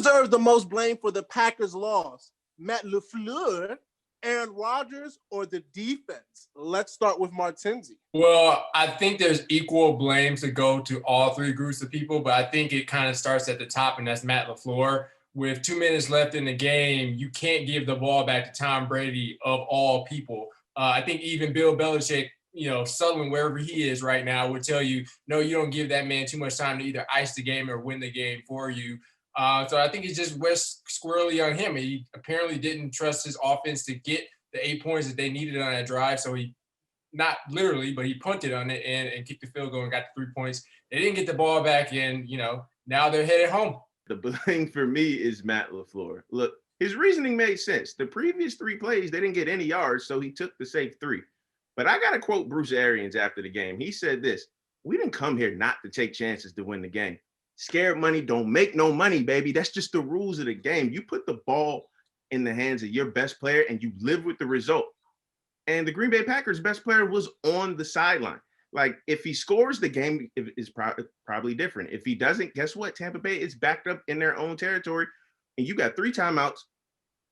deserves the most blame for the Packers' loss? Matt LaFleur, Aaron Rodgers, or the defense? Let's start with Martenzie. Well, I think there's equal blame to go to all three groups of people, but I think it kind of starts at the top, and that's Matt LaFleur. With 2 minutes left in the game, you can't give the ball back to Tom Brady of all people. I think even Bill Belichick, Sutherland, wherever he is right now, would tell you, no, you don't give that man too much time to either ice the game or win the game for you. So I think it just rests squarely on him. He apparently didn't trust his offense to get the 8 points that they needed on that drive. So he, not literally, but he punted on it and kicked the field goal and got the 3 points. They didn't get the ball back, and, now they're headed home. The blame for me is Matt LaFleur. Look, his reasoning made sense. The previous 3 plays, they didn't get any yards, so he took the safe 3. But I got to quote Bruce Arians after the game. He said this: "We didn't come here not to take chances to win the game. Scared money don't make no money, baby. That's just the rules of the game. You put the ball in the hands of your best player and you live with the result." And the Green Bay Packers' best player was on the sideline. Like, if he scores, the game is probably different. If he doesn't, guess what? Tampa Bay is backed up in their own territory, and you got 3 timeouts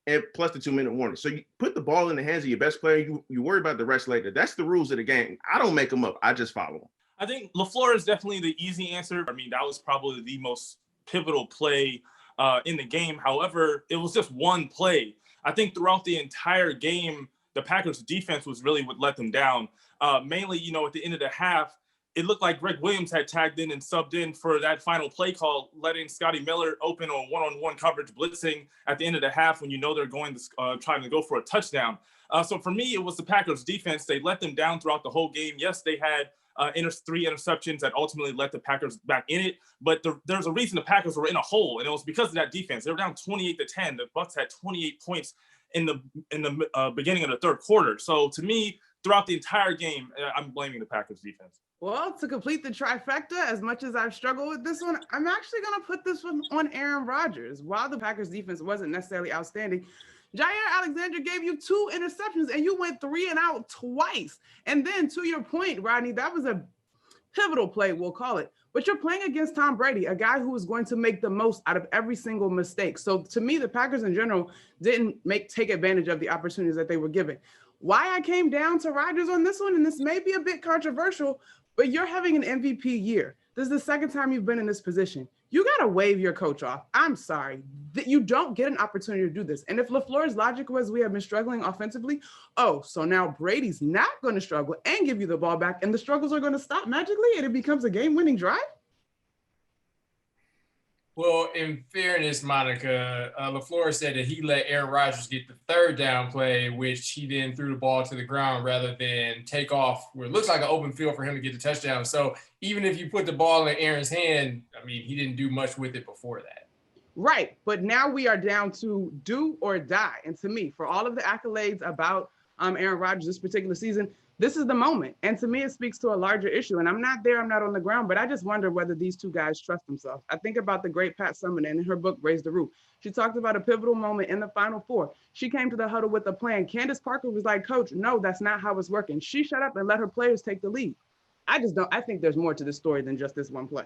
and plus the 2-minute warning. So you put the ball in the hands of your best player. You worry about the rest later. That's the rules of the game. I don't make them up. I just follow them. I think LaFleur is definitely the easy answer. I mean, that was probably the most pivotal play in the game. However, it was just one play. I think throughout the entire game, the Packers defense was really what let them down. Mainly, at the end of the half, it looked like Greg Williams had tagged in and subbed in for that final play call, letting Scotty Miller open on one-on-one coverage blitzing at the end of the half when they're going to trying to go for a touchdown. So for me, it was the Packers defense. They let them down throughout the whole game. Yes, they had 3 interceptions that ultimately let the Packers back in it. But there's a reason the Packers were in a hole, and it was because of that defense. They were down 28-10. The Bucs had 28 points in the beginning of the third quarter. So to me, throughout the entire game, I'm blaming the Packers defense. Well, to complete the trifecta, as much as I've struggled with this one, I'm actually going to put this one on Aaron Rodgers. While the Packers defense wasn't necessarily outstanding, Jair Alexander gave you 2 interceptions and you went 3 and out twice. And then, to your point, Rodney, that was a pivotal play, we'll call it. But you're playing against Tom Brady, a guy who is going to make the most out of every single mistake. So to me, the Packers in general didn't take advantage of the opportunities that they were given. Why I came down to Rodgers on this one, and this may be a bit controversial, but you're having an MVP year. This is the second time you've been in this position. You got to wave your coach off. I'm sorry that you don't get an opportunity to do this. And if LaFleur's logic was we have been struggling offensively, so now Brady's not going to struggle and give you the ball back, and the struggles are going to stop magically, and it becomes a game-winning drive? Well, in fairness, Monica, LaFleur said that he let Aaron Rodgers get the 3rd down play, which he then threw the ball to the ground rather than take off where it looks like an open field for him to get the touchdown. So even if you put the ball in Aaron's hand, I mean, he didn't do much with it before that. Right, but now we are down to do or die. And to me, for all of the accolades about Aaron Rodgers this particular season, this is the moment. And to me, it speaks to a larger issue. And I'm not there, I'm not on the ground, but I just wonder whether these 2 guys trust themselves. I think about the great Pat Summerlin in her book, Raise the Roof. She talked about a pivotal moment in the Final Four. She came to the huddle with a plan. Candace Parker was like, "Coach, no, that's not how it's working." She shut up and let her players take the lead. I think there's more to this story than just this one play.